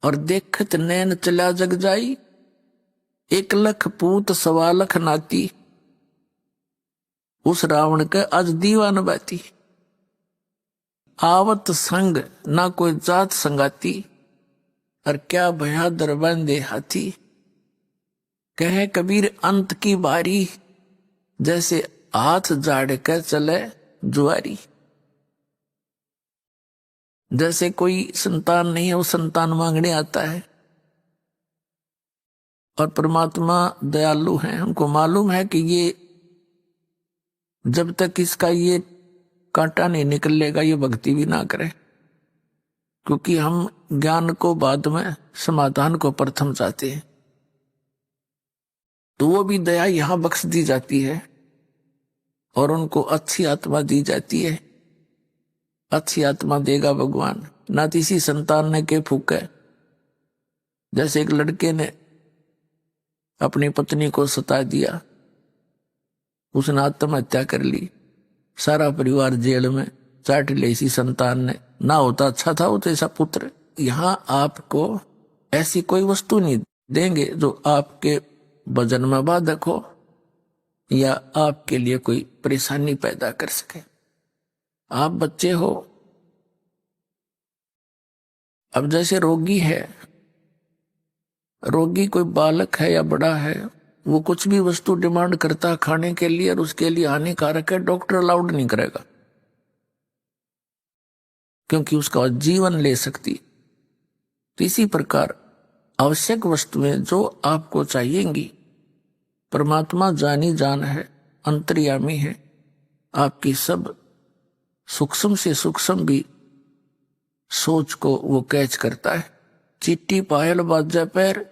और देखत नैन चला जग जाई, 1,00,000 पूत 1,00,000 नाती, उस रावण के आज दीवान बाती। आवत संग ना कोई जात संगाती, और क्या भया दरबंदे हाथी। कहे कबीर अंत की बारी, जैसे हाथ झाड़ के चले जुआरी। जैसे कोई संतान नहीं है वो संतान मांगने आता है, और परमात्मा दयालु हैं, उनको मालूम है कि ये जब तक इसका ये कांटा नहीं निकलेगा ये भक्ति भी ना करे, क्योंकि हम ज्ञान को बाद में समाधान को प्रथम चाहते हैं। तो वो भी दया यहां बख्श दी जाती है और उनको अच्छी आत्मा दी जाती है। अच्छी आत्मा देगा भगवान, ना किसी संतान ने के फूके। जैसे एक लड़के ने अपनी पत्नी को सता दिया, उसने आत्महत्या कर ली, सारा परिवार जेल में, चाट ले इसी संतान ने, ना होता अच्छा था वो तो ऐसा पुत्र। यहां आपको ऐसी कोई वस्तु नहीं देंगे जो आपके भजन में बाधक हो या आपके लिए कोई परेशानी पैदा कर सके। आप बच्चे हो, अब जैसे रोगी है, रोगी कोई बालक है या बड़ा है, वो कुछ भी वस्तु डिमांड करता खाने के लिए और उसके लिए हानिकारक है, डॉक्टर अलाउड नहीं करेगा, क्योंकि उसका जीवन ले सकती। तो इसी प्रकार आवश्यक वस्तुएं जो आपको चाहिएंगी, परमात्मा जानी जान है, अंतर्यामी है, आपकी सब सूक्ष्म से सूक्ष्म भी सोच को वो कैच करता है। चिट्टी पायल बाजा पैर,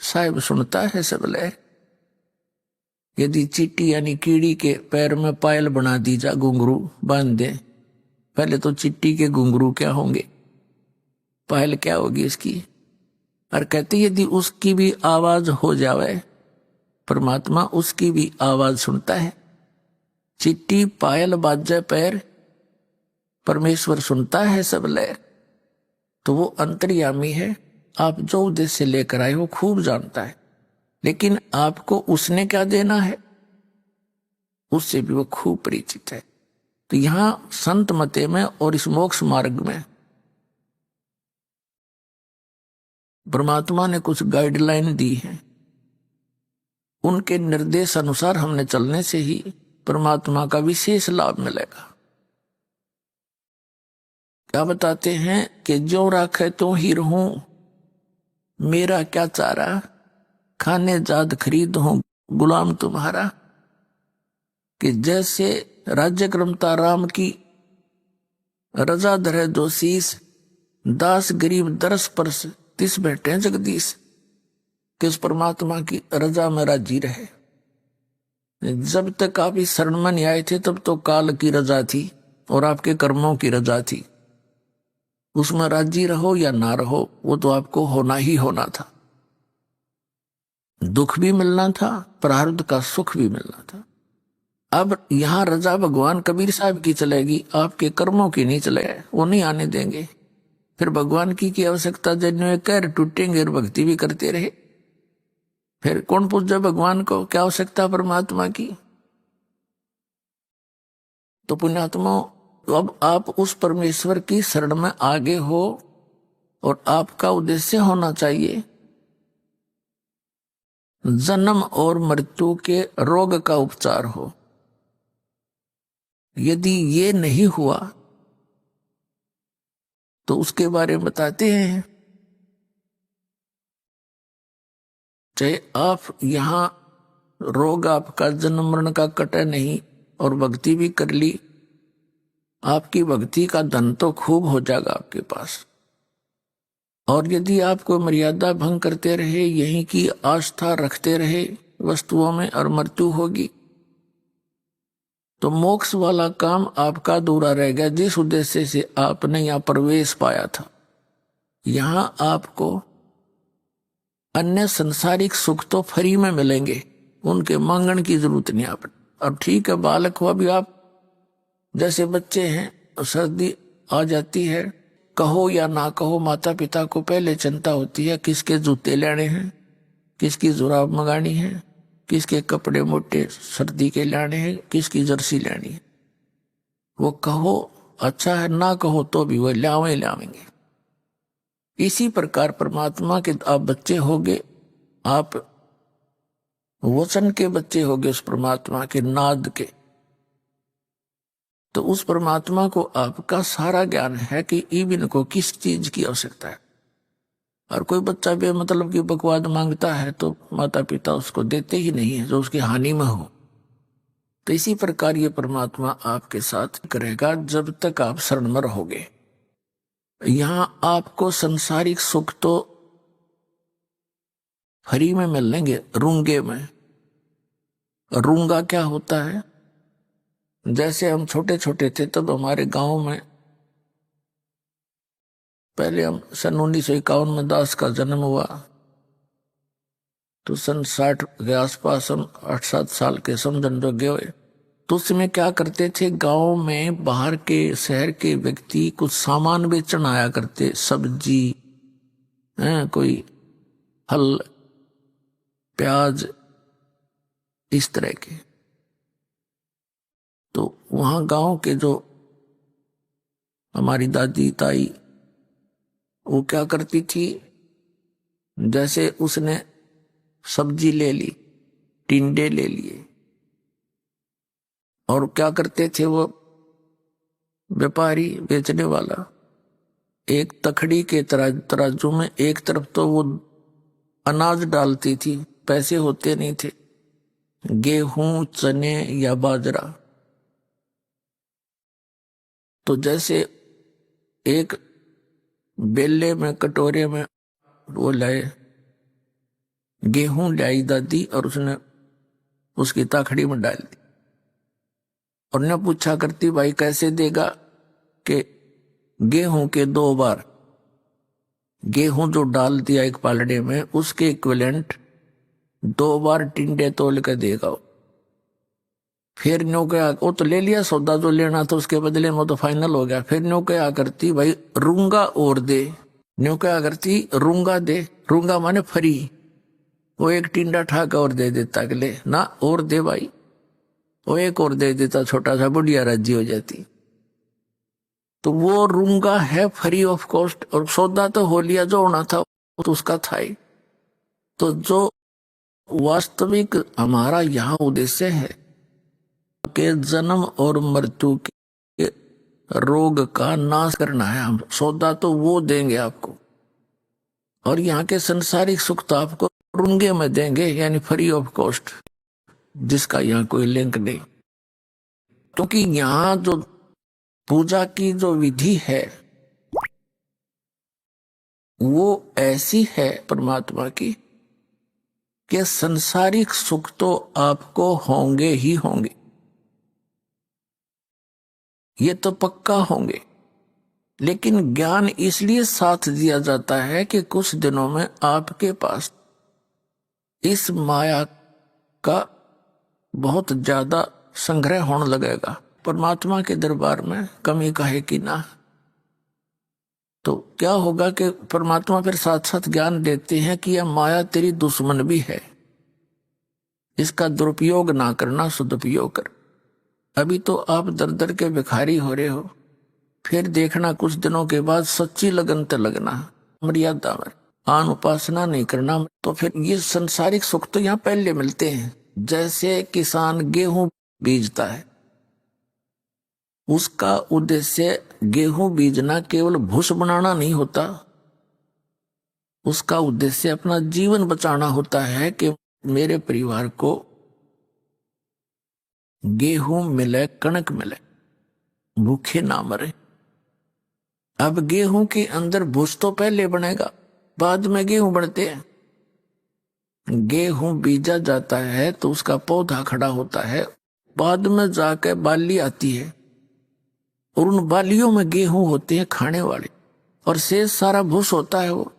साहिब सुनता है सब लय। यदि चिट्टी यानी कीड़ी के पैर में पायल बना दी जा, घुंघरू बांध दे, पहले तो चिट्टी के घुंघरू क्या होंगे, पायल क्या होगी इसकी। और कहते यदि उसकी भी आवाज हो जावे, परमात्मा उसकी भी आवाज सुनता है। चिट्टी पायल बाजे पैर, परमेश्वर सुनता है सब लय। तो वो अंतर्यामी है, आप जो उद्देश्य लेकर आए हो खूब जानता है, लेकिन आपको उसने क्या देना है उससे भी वो खूब परिचित है। तो यहां संत मते में और इस मोक्ष मार्ग में परमात्मा ने कुछ गाइडलाइन दी है, उनके निर्देश अनुसार हमने चलने से ही परमात्मा का विशेष लाभ मिलेगा। क्या बताते हैं कि जो राखे तो ही रहूं, मेरा क्या चारा, खाने जाद खरीद हूं गुलाम तुम्हारा। कि जैसे राज्य क्रमता राम की, रजा धरे दो शीस, दास गरीब दरस परस तिस बैठे जगदीश। कि उस परमात्मा की रजा में राजी रहे। जब तक आप इस शरण में नहीं आए थे तब तो काल की रजा थी और आपके कर्मों की रजा थी, उसमें राजी रहो या ना रहो वो तो आपको होना ही होना था। दुख भी मिलना था, प्रारब्ध का सुख भी मिलना था। अब यहां रजा भगवान कबीर साहब की चलेगी, आपके कर्मों की नहीं चलेगी, वो नहीं आने देंगे। फिर भगवान की आवश्यकता, जन्य कर टूटेंगे और भक्ति भी करते रहे, फिर कौन पूछे भगवान को, क्या आवश्यकता परमात्मा की। तो पुण्यात्मा, अब आप उस परमेश्वर की शरण में आगे हो और आपका उद्देश्य होना चाहिए जन्म और मृत्यु के रोग का उपचार हो। यदि ये नहीं हुआ तो उसके बारे में बताते हैं। चाहे आप यहां रोग आपका जन्म मरण का कटे नहीं और भक्ति भी कर ली, आपकी भक्ति का धन तो खूब हो जाएगा आपके पास। और यदि आप कोई मर्यादा भंग करते रहे, यहीं की आस्था रखते रहे वस्तुओं में, और मृत्यु होगी तो मोक्ष वाला काम आपका अधूरा रह गया, जिस उद्देश्य से आपने यहां प्रवेश पाया था। यहां आपको अन्य संसारिक सुख तो फ्री में मिलेंगे, उनके मांगने की जरूरत नहीं आप। अब ठीक है, बालक हो, अभी आप जैसे बच्चे हैं, सर्दी आ जाती है कहो या ना कहो, माता पिता को पहले चिंता होती है किसके जूते लेने हैं, किसकी जुराब मंगानी है, किसके कपड़े मोटे सर्दी के लाने हैं, किसकी जर्सी लेनी है। वो कहो अच्छा है, ना कहो तो भी वो लावेंगे। इसी प्रकार परमात्मा के आप बच्चे होगे, आप वचन के बच्चे होगे उस परमात्मा के नाद के, तो उस परमात्मा को आपका सारा ज्ञान है कि इवन को किस चीज की आवश्यकता है। और कोई बच्चा बेमतलब की बकवाद मांगता है तो माता पिता उसको देते ही नहीं है जो उसकी हानि में हो। तो इसी प्रकार ये परमात्मा आपके साथ करेगा जब तक आप शरण में रहोगे। यहां आपको संसारिक सुख तो फ्री में मिल लेंगे, रूंगे में। रूंगा क्या होता है? जैसे हम छोटे छोटे थे तब हमारे गांव में, पहले हम सन 1951 में दास का जन्म हुआ, तो सन 60 के आसपास हम 8-7 साल के समझन जोगे हुए। तो उसमें क्या करते थे, गांव में बाहर के शहर के व्यक्ति कुछ सामान बेचने आया करते, सब्जी कोई फल प्याज इस तरह के। तो वहां गांव के जो हमारी दादी ताई वो क्या करती थी, जैसे उसने सब्जी ले ली, टिंडे ले लिए, और क्या करते थे वो व्यापारी बेचने वाला, एक तखड़ी के तराजू में एक तरफ तो वो अनाज डालती थी, पैसे होते नहीं थे, गेहूं चने या बाजरा। तो जैसे एक बेले में कटोरे में वो लाए, गेहूं लाई दादी और उसने उसकी ताखड़ी में डाल दी, और ने पूछा करती भाई कैसे देगा, कि गेहूं के 2 बार, गेहूं जो डाल दिया एक पालड़े में उसके इक्विवेलेंट 2 बार टिंडे तोल के देगा। फिर न्यू क्या, वो तो ले लिया सौदा जो लेना था उसके बदले में, तो फाइनल हो गया। फिर न्यू क्या करती भाई रूंगा और दे, न्यू क्या करती रूंगा दे, रूंगा माने फ्री, वो एक टिंडा ठाक और दे देता, अगले ना और दे भाई, वो एक और दे देता, छोटा सा, बुढ़िया राजी हो जाती। तो वो रूंगा है फ्री ऑफ कॉस्ट, और सौदा तो हो लिया जो होना था तो उसका था ही। तो जो वास्तविक हमारा यहाँ उद्देश्य है के जन्म और मृत्यु के रोग का नाश करना है, हम सौदा तो वो देंगे आपको, और यहाँ के संसारिक सुख तो आपको रूंगे में देंगे, यानी फ्री ऑफ कॉस्ट, जिसका यहाँ कोई लिंक नहीं। क्योंकि यहाँ जो पूजा की जो विधि है वो ऐसी है परमात्मा की कि संसारिक सुख तो आपको होंगे ही होंगे, ये तो पक्का होंगे, लेकिन ज्ञान इसलिए साथ दिया जाता है कि कुछ दिनों में आपके पास इस माया का बहुत ज्यादा संग्रह होने लगेगा। परमात्मा के दरबार में कमी काहे की ना। तो क्या होगा कि परमात्मा फिर साथ साथ ज्ञान देते हैं कि यह माया तेरी दुश्मन भी है, इसका दुरुपयोग ना करना, सदुपयोग कर। अभी तो आप दर दर के भिखारी हो रहे हो, फिर देखना कुछ दिनों के बाद सच्ची लगन ते लगना, मर्यादा में आन उपासना नहीं करना। तो फिर ये संसारिक सुख तो यहाँ पहले मिलते हैं। जैसे किसान गेहूं बीजता है, उसका उद्देश्य गेहूं बीजना केवल भूस बनाना नहीं होता, उसका उद्देश्य अपना जीवन बचाना होता है कि मेरे परिवार को गेहूं मिले, कणक मिले, भूखे ना मरे। अब गेहूं के अंदर भूस तो पहले बनेगा, बाद में गेहूं बढ़ते हैं। गेहूं बीजा जाता है तो उसका पौधा खड़ा होता है, बाद में जाकर बाली आती है, और उन बालियों में गेहूं होते हैं खाने वाले, और शेष सारा भूस होता है, वो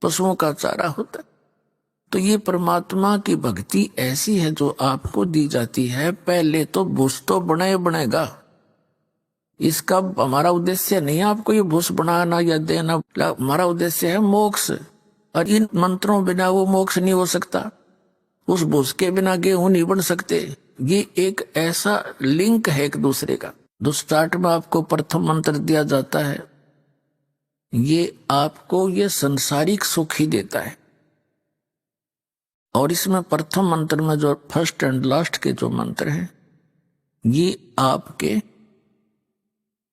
पशुओं का चारा होता है। तो ये परमात्मा की भक्ति ऐसी है जो आपको दी जाती है, पहले तो भूस तो बनेगा, इसका हमारा उद्देश्य नहीं है आपको ये भूस बनाना या देना, हमारा उद्देश्य है मोक्ष। और इन मंत्रों बिना वो मोक्ष नहीं हो सकता, उस भूस के बिना गेहूं नहीं बन सकते। ये एक ऐसा लिंक है एक दूसरे का। जो स्टार्ट में आपको प्रथम मंत्र दिया जाता है, ये आपको ये संसारिक सुख ही देता है। और इसमें प्रथम मंत्र में जो फर्स्ट एंड लास्ट के जो मंत्र हैं, ये आपके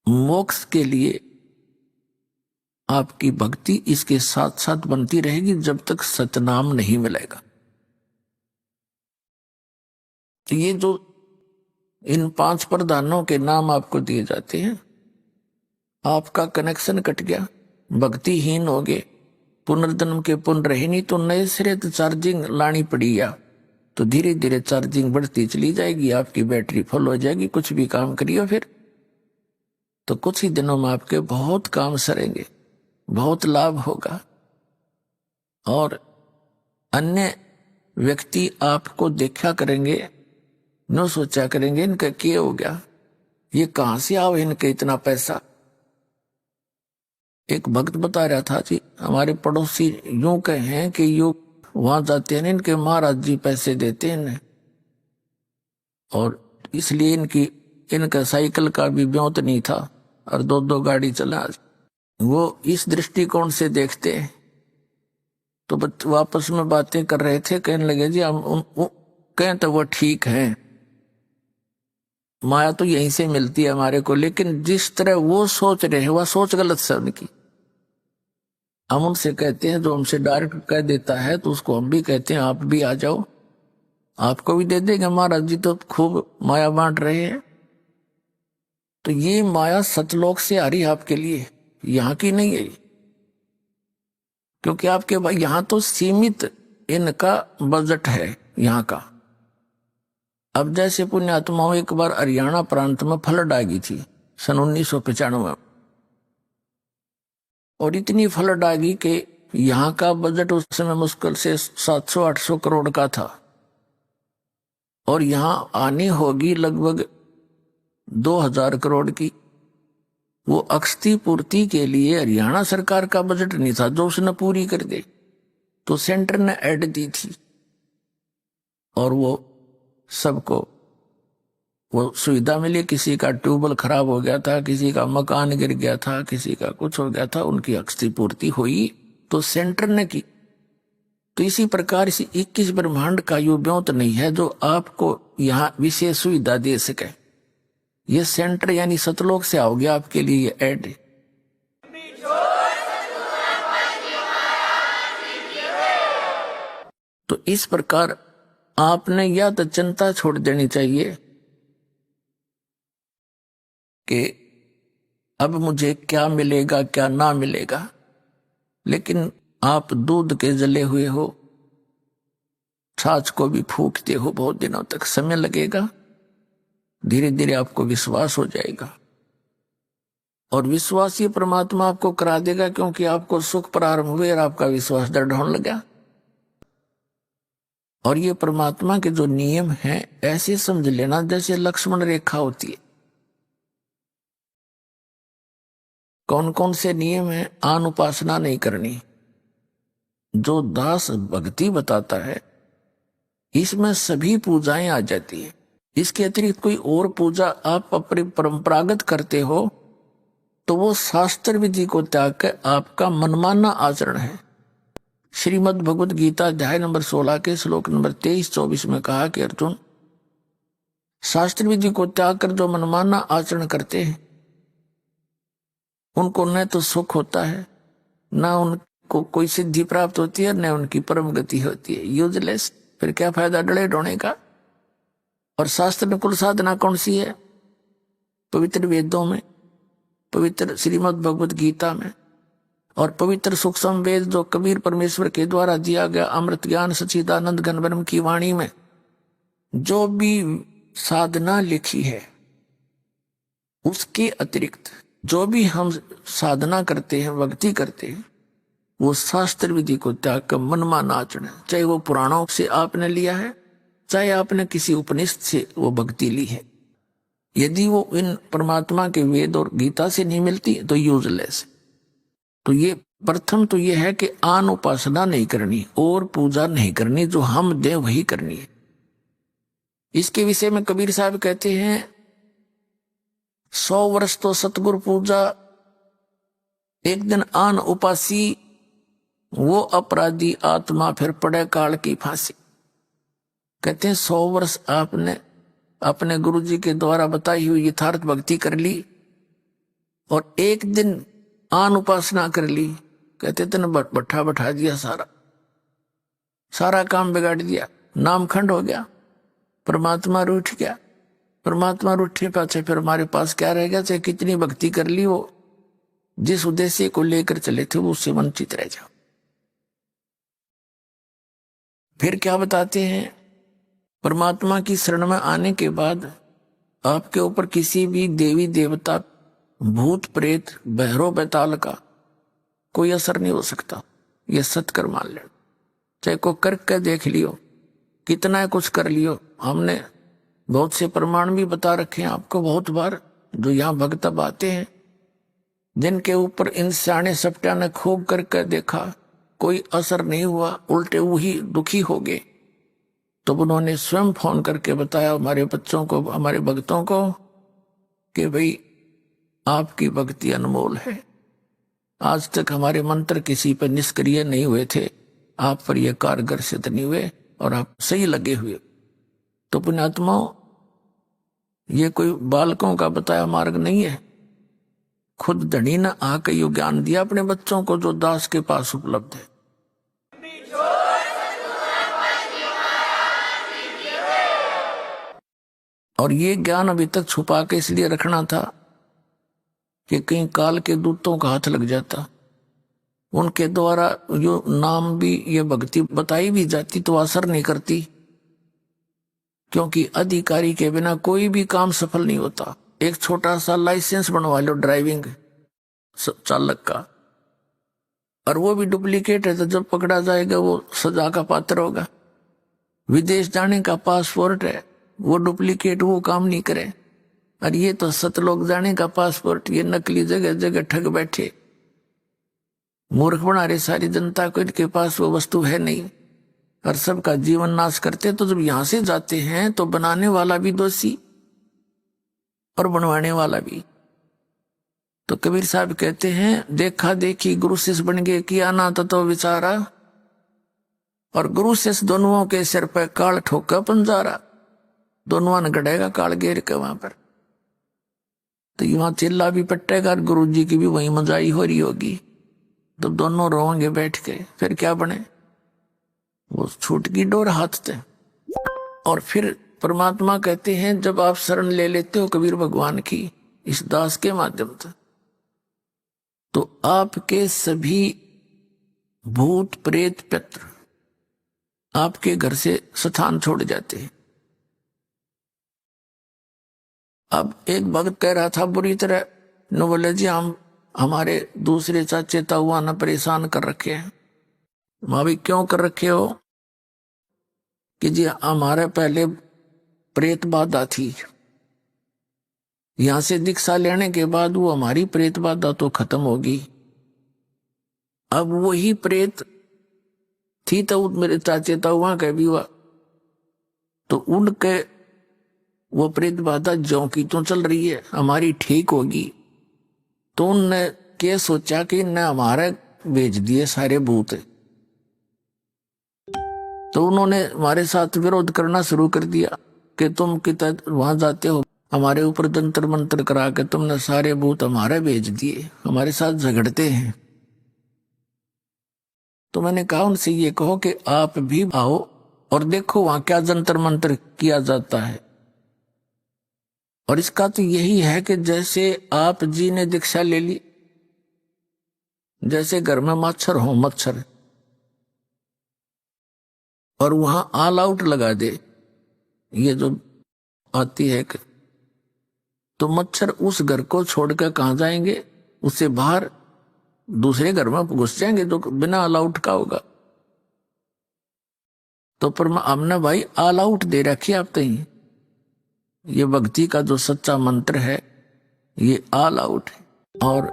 मोक्ष के लिए आपकी भक्ति इसके साथ साथ बनती रहेगी जब तक सतनाम नहीं मिलेगा। तो ये जो इन 5 प्रधानों के नाम आपको दिए जाते हैं, आपका कनेक्शन कट गया, भक्तिहीन हो गए, पुनर्जन्म के पुण्य रहे नहीं, तो नए सिरे तो चार्जिंग लानी पड़ी। या तो धीरे धीरे चार्जिंग बढ़ती चली जाएगी, आपकी बैटरी फुल हो जाएगी। कुछ भी काम करिए फिर तो कुछ ही दिनों में आपके बहुत काम सरेंगे, बहुत लाभ होगा। और अन्य व्यक्ति आपको देखा करेंगे, न सोचा करेंगे इनका क्या हो गया, ये कहां से आओ इनके इतना पैसा। एक भक्त बता रहा था जी, हमारे पड़ोसी यूं कहे कि यूं वहां जाते हैं, इनके महाराज जी पैसे देते हैं और इसलिए इनका साइकिल का भी ब्योत नहीं था और 2-2 गाड़ी चला। वो इस दृष्टिकोण से देखते हैं। तो वापस में बातें कर रहे थे, कहने लगे जी हम कहें तो वो ठीक है, माया तो यहीं से मिलती है हमारे को, लेकिन जिस तरह वो सोच रहे हैं वह सोच गलत है उनकी। हम उनसे कहते हैं, जो हमसे डायरेक्ट कह देता है तो उसको हम भी कहते हैं आप भी आ जाओ, आपको भी दे देंगे, महाराज जी तो खूब माया बांट रहे हैं। तो ये माया सतलोक से आ रही है आपके लिए, यहाँ की नहीं है। क्योंकि आपके भाई यहाँ तो सीमित इनका बजट है यहाँ का। अब जैसे पुण्यात्माओं एक बार हरियाणा प्रांत में फ्लड आ गई थी सन 1995, और इतनी फ्लड आ गई कि यहाँ का बजट उस समय मुश्किल से 700-800 करोड़ का था, और यहाँ आनी होगी लगभग 2000 करोड़ की। वो अक्षति पूर्ति के लिए हरियाणा सरकार का बजट नहीं था जो उसने पूरी कर दे, तो सेंटर ने ऐड दी थी और वो सबको वो सुविधा मिली। किसी का ट्यूबवेल खराब हो गया था, किसी का मकान गिर गया था, किसी का कुछ हो गया था, उनकी अक्षति पूर्ति हुई तो सेंटर ने की। तो इसी प्रकार से 21 ब्रह्मांड का यो ब्योत नहीं है जो आपको यहाँ विशेष सुविधा दे सके। ये सेंटर यानी सतलोक से आओगे आपके लिए ये ऐड। तो इस प्रकार आपने या तो चिंता छोड़ देनी चाहिए कि अब मुझे क्या मिलेगा क्या ना मिलेगा, लेकिन आप दूध के जले हुए हो, छाछ को भी फूकते हो बहुत दिनों तक, समय लगेगा, धीरे धीरे आपको विश्वास हो जाएगा। और विश्वास ये परमात्मा आपको करा देगा, क्योंकि आपको सुख प्रारंभ हुए और आपका विश्वास दृढ़ होने लगा। और ये परमात्मा के जो नियम हैं ऐसे समझ लेना जैसे लक्ष्मण रेखा होती है। कौन कौन से नियम है? आन उपासना नहीं करनी, जो दास भक्ति बताता है इसमें सभी पूजाएं आ जाती है। इसके अतिरिक्त कोई और पूजा आप अपनी परंपरागत करते हो तो वो शास्त्र विधि को त्याग कर आपका मनमाना आचरण है। श्रीमद् भगवद गीता अध्याय नंबर 16 के श्लोक नंबर 23-24 में कहा कि अर्जुन, शास्त्र विधि को त्याग कर जो मनमाना आचरण करते हैं उनको न तो सुख होता है, न उनको कोई सिद्धि प्राप्त होती है, न उनकी परम गति होती है। यूजलेस, फिर क्या फायदा डरे ढोने का। और शास्त्र में कुल साधना कौन सी है? पवित्र वेदों में, पवित्र श्रीमद् भगवद गीता में, और पवित्र सूक्ष्म वेद जो कबीर परमेश्वर के द्वारा दिया गया अमृत ज्ञान सच्चिदानंद घन ब्रह्म की वाणी में जो भी साधना लिखी है, उसके अतिरिक्त जो भी हम साधना करते हैं, भक्ति करते हैं, वो शास्त्र विधि को त्याग कर मनमाना आचरण है। चाहे वो पुराणों से आपने लिया है, चाहे आपने किसी उपनिषद से वो भक्ति ली है। यदि वो इन परमात्मा के वेद और गीता से नहीं मिलती तो यूजलेस। तो ये प्रथम तो ये है कि आन उपासना नहीं करनी और पूजा नहीं करनी, जो हम दे वही करनी है। इसके विषय में कबीर साहब कहते हैं 100 वर्ष तो सतगुरु पूजा, एक दिन आन उपासी, वो अपराधी आत्मा फिर पड़े काल की फांसी। कहते हैं 100 वर्ष आपने अपने गुरु जी के द्वारा बताई हुई यथार्थ भक्ति कर ली और एक दिन आन उपासना कर ली, कहते तेने बट्ठा बैठा दिया, सारा काम बिगाड़ दिया, नाम खंड हो गया, परमात्मा रूठ गया। परमात्मा रूठे पाछे फिर हमारे पास क्या रह गया? चाहे कितनी भक्ति कर ली, वो जिस उद्देश्य को लेकर चले थे वो उससे वंचित रह जाओ। फिर क्या बताते हैं? परमात्मा की शरण में आने के बाद आपके ऊपर किसी भी देवी देवता, भूत प्रेत, बहरो बैताल का कोई असर नहीं हो सकता। ये सत्कर मान ले। चाहे को करके देख लियो, कितना कुछ कर लियो। हमने बहुत से प्रमाण भी बता रखे हैं आपको बहुत बार, जो यहाँ भक्त आते हैं जिनके ऊपर इन सियाने सपटिया ने खूब करके देखा, कोई असर नहीं हुआ, उल्टे वही दुखी हो गए। तो उन्होंने स्वयं फोन करके बताया हमारे बच्चों को, हमारे भक्तों को, कि भाई आपकी भक्ति अनमोल है। आज तक हमारे मंत्र किसी पर निष्क्रिय नहीं हुए थे, आप पर यह कारगर सिद्ध नहीं हुए और आप सही लगे हुए। तो पुण्यात्माओं, ये कोई बालकों का बताया मार्ग नहीं है। खुद धनी ने आकर यो ज्ञान दिया अपने बच्चों को, जो दास के पास उपलब्ध है। और ये ज्ञान अभी तक छुपा के इसलिए रखना था कि कहीं काल के दूतों का हाथ लग जाता, उनके द्वारा जो नाम भी ये भक्ति बताई भी जाती तो असर नहीं करती, क्योंकि अधिकारी के बिना कोई भी काम सफल नहीं होता। एक छोटा सा लाइसेंस बनवा लो ड्राइविंग चालक का, और वो भी डुप्लीकेट है, तो जब पकड़ा जाएगा वो सजा का पात्र होगा। विदेश जाने का पासपोर्ट है, वो डुप्लीकेट, वो काम नहीं करे। और ये तो सतलोक जाने का पासपोर्ट, ये नकली जगह जगह ठग बैठे, मूर्ख बना रहे सारी जनता को, इनके पास वो वस्तु है नहीं और सबका जीवन नाश करते। तो जब यहां से जाते हैं तो बनाने वाला भी दोषी और बनवाने वाला भी। तो कबीर साहब कहते हैं देखा देखी गुरु शिष्य बन गए, किया ना तो विचारा, और गुरु शिष्य दोनों के सिर पर काल ठोका पंजारा। दोनों ने गड़ेगा काल घेर के वहां पर, तो वहां चिल्ला भी पट्टेगा और गुरु जी की भी वही मजाई हो रही होगी। तो दोनों रोएंगे बैठ के, फिर क्या बने? वो छूट की डोर हाथ थे। और फिर परमात्मा कहते हैं जब आप शरण ले लेते हो कबीर भगवान की इस दास के माध्यम से, तो आपके सभी भूत प्रेत पितृ आपके घर से स्थान छोड़ जाते हैं। अब एक भक्त कह रहा था बुरी तरह, न बोले जी हम हमारे दूसरे चाचे ताऊआ न परेशान कर रखे हैं। भाभी क्यों कर रखे हो? कि जी हमारे पहले प्रेत बाधा थी, यहां से दीक्षा लेने के बाद वो हमारी प्रेत बाधा तो खत्म होगी। अब वही प्रेत थी तो मेरे चाचे ताऊआ के भी हुआ, तो उनके वो प्रेत बाधा ज्यों की तो चल रही है, हमारी ठीक होगी। तो उनने क्या सोचा कि इनने हमारे भेज दिए सारे भूत, तो उन्होंने हमारे साथ विरोध करना शुरू कर दिया कि तुम कितना वहां जाते हो, हमारे ऊपर जंतर मंत्र करा के तुमने सारे भूत हमारे भेज दिए, हमारे साथ झगड़ते हैं। तो मैंने कहा उनसे ये कहो कि आप भी आओ और देखो वहां क्या जंतर मंत्र किया जाता है। और इसका तो यही है कि जैसे आप जी ने दीक्षा ले ली, जैसे घर में मच्छर हो मच्छर, और वहां ऑल आउट लगा दे, ये जो आती है कि, तो मच्छर उस घर को छोड़कर कहां जाएंगे? उससे बाहर दूसरे घर में घुस जाएंगे जो बिना ऑल आउट का होगा। तो पर हमने भाई ऑल आउट दे रखी आप तई, ये भक्ति का जो सच्चा मंत्र है ये ऑल आउट है। और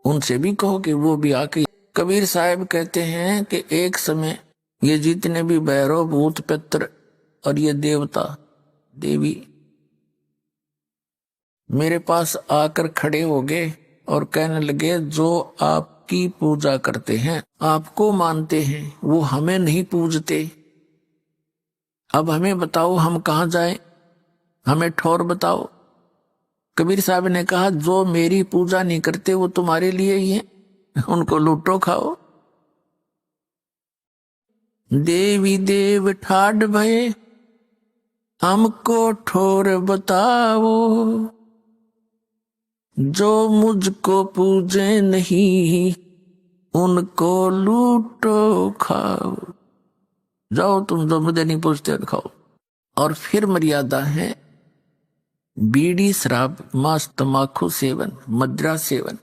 उनसे भी कहो कि वो भी आके। कबीर साहब कहते हैं कि एक समय ये जितने भी भैरव भूत पित्र और ये देवता देवी मेरे पास आकर खड़े हो गए और कहने लगे, जो आपकी पूजा करते हैं, आपको मानते हैं, वो हमें नहीं पूजते। अब हमें बताओ हम कहाँ जाएं, हमें ठौर बताओ। कबीर साहब ने कहा, जो मेरी पूजा नहीं करते वो तुम्हारे लिए ही है, उनको लूटो खाओ। देवी देव ठाड भये हमको ठोर बताओ, जो मुझको पूजे नहीं उनको लूटो खाओ। जाओ तुम जो मुझे नहीं पूछते खाओ। और फिर मर्यादा है बीड़ी शराब मांस तंबाकू सेवन मदिरा सेवन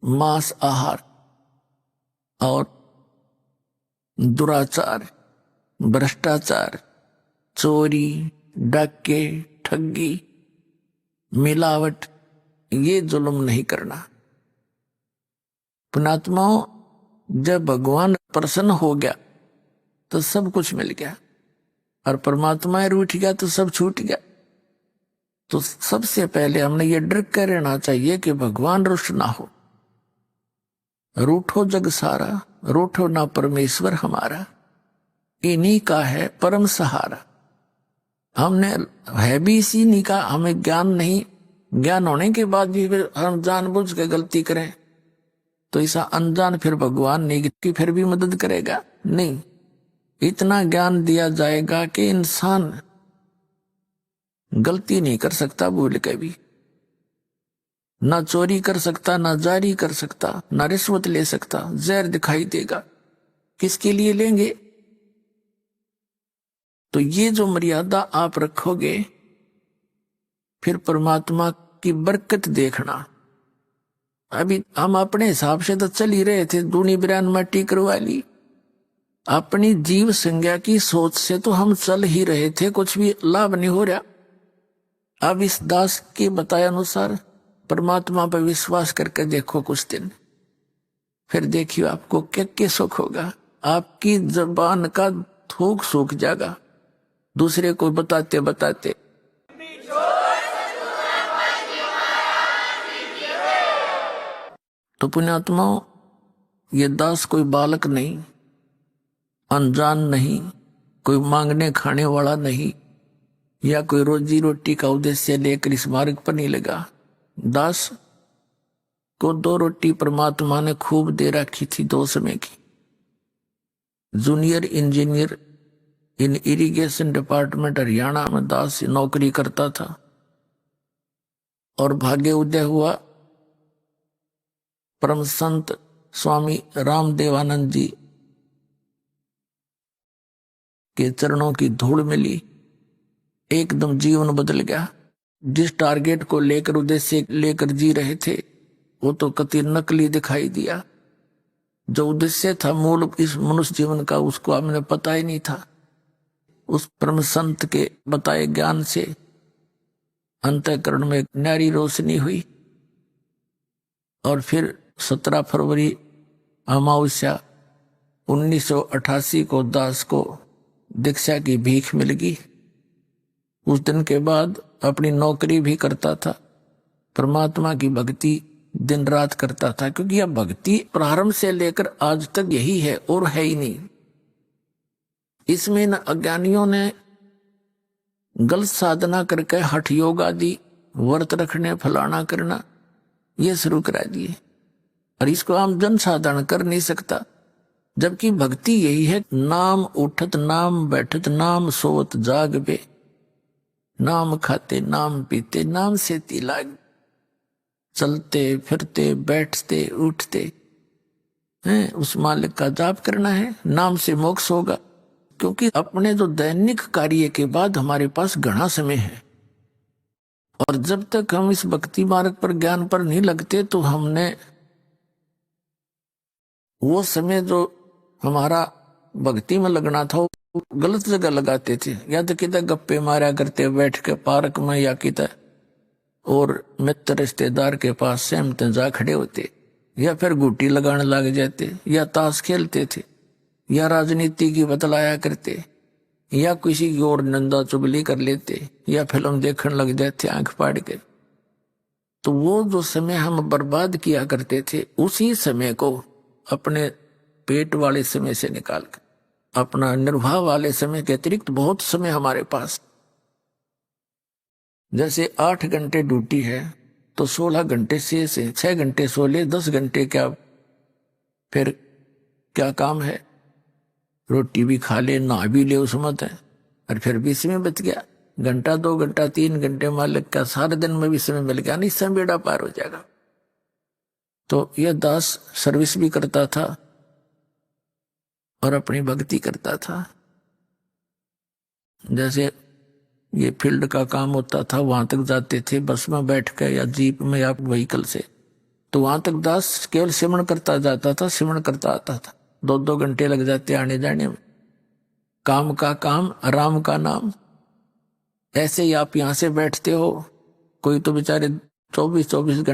मांस आहार और दुराचार भ्रष्टाचार चोरी डाके ठगी मिलावट ये जुल्म नहीं करना। पुण्यात्माओं, जब भगवान प्रसन्न हो गया तो सब कुछ मिल गया और परमात्मा रूठ गया तो सब छूट गया। तो सबसे पहले हमने ये डर कर रहना चाहिए कि भगवान रुष्ट ना हो। रूठो जग सारा रूठो ना परमेश्वर हमारा, इन्हीं का है परम सहारा। हमने है भी इसी नहीं का, हमें ज्ञान नहीं, ज्ञान होने के बाद भी हम जानबूझ के गलती करें तो ऐसा अनजान फिर भगवान नहीं कि फिर भी मदद करेगा नहीं। इतना ज्ञान दिया जाएगा कि इंसान गलती नहीं कर सकता भूल के भी, ना चोरी कर सकता ना जारी कर सकता ना रिश्वत ले सकता। जहर दिखाई देगा, किसके लिए लेंगे? तो ये जो मर्यादा आप रखोगे फिर परमात्मा की बरकत देखना। अभी हम अपने हिसाब से तो चल ही रहे थे, दूनी बिरान मट्टी करवा ली। अपनी जीव संज्ञा की सोच से तो हम चल ही रहे थे, कुछ भी लाभ नहीं हो रहा। अब इस दास के बताए अनुसार परमात्मा पर विश्वास करके देखो कुछ दिन, फिर देखियो आपको क्या क्या सुख होगा। आपकी जबान का थूक सूख जाएगा दूसरे को बताते बताते। तो पुण्यात्माओं, ये दास कोई बालक नहीं, अनजान नहीं, कोई मांगने खाने वाला नहीं, या कोई रोजी रोटी का उद्देश्य लेकर इस मार्ग पर नहीं लगा। दास को 2 रोटी परमात्मा ने खूब दे रखी थी 2 समय की। जूनियर इंजीनियर इन इरिगेशन डिपार्टमेंट हरियाणा में दास नौकरी करता था और भाग्य उदय हुआ परम संत स्वामी रामदेवानंद जी के चरणों की धूल मिली, एकदम जीवन बदल गया। जिस टारगेट को लेकर उद्देश्य लेकर जी रहे थे वो तो कति नकली दिखाई दिया। जो उद्देश्य था मूल इस मनुष्य जीवन का उसको हमने पता ही नहीं था। उस परम संत के बताए ज्ञान से अंतःकरण में न्यारी रोशनी हुई और फिर 17 फरवरी अमावस्या 1988 को दास को दीक्षा की भीख मिल गई। उस दिन के बाद अपनी नौकरी भी करता था, परमात्मा की भक्ति दिन रात करता था, क्योंकि यह भक्ति प्रारंभ से लेकर आज तक यही है और है ही नहीं। इसमें न अज्ञानियों ने गलत साधना करके हठ योग आदि व्रत रखने फलाना करना ये शुरू करा दिए और इसको आम जन साधारण कर नहीं सकता। जबकि भक्ति यही है, नाम उठत नाम बैठत नाम सोवत जाग पे, नाम खाते नाम पीते नाम से तिलाग, चलते फिरते बैठते उठते हैं उस मालिक का जाप करना है, नाम से मोक्ष होगा। क्योंकि अपने जो दैनिक कार्य के बाद हमारे पास घना समय है और जब तक हम इस भक्ति मार्ग पर ज्ञान पर नहीं लगते तो हमने वो समय जो हमारा भक्ति में लगना था गलत जगह लगाते थे, या तो किधर गप्पे मारा करते बैठ के पार्क में, या किधर और मित्र रिश्तेदार के पास सहमत जा खड़े होते, या फिर गुटी लगाने लग जाते, या ताश खेलते थे, या राजनीति की बतलाया करते, या किसी की और नंदा चुगली कर लेते, या फिल्म देखने लग जाते आंख फाड़ के। तो वो जो समय हम बर्बाद किया करते थे, उसी समय को अपने पेट वाले समय से निकाल कर, अपना निर्वाह वाले समय के अतिरिक्त बहुत समय हमारे पास, जैसे 8 घंटे ड्यूटी है तो 16 घंटे से 6 घंटे सो ले, 10 घंटे क्या फिर क्या काम है, रोटी भी खा ले, नहा भी ले, उस मत है, और फिर भी समय बच गया, घंटा 2 घंटा 3 घंटे मालिक का सारे दिन में भी समय मिल गया, नहीं समय बेड़ा पार हो जाएगा। तो यह दास सर्विस भी करता था और अपनी भक्ति करता था। जैसे ये फील्ड का काम होता था, वहां तक जाते थे बस में बैठ कर या जीप में या व्हीकल से, तो वहां तक दास केवल सिमरण करता जाता था, सिमरण करता आता था, 2-2 घंटे लग जाते आने जाने में। काम का काम, राम का नाम। ऐसे ही आप यहां से बैठते हो, कोई तो बेचारे 24-24 घंटे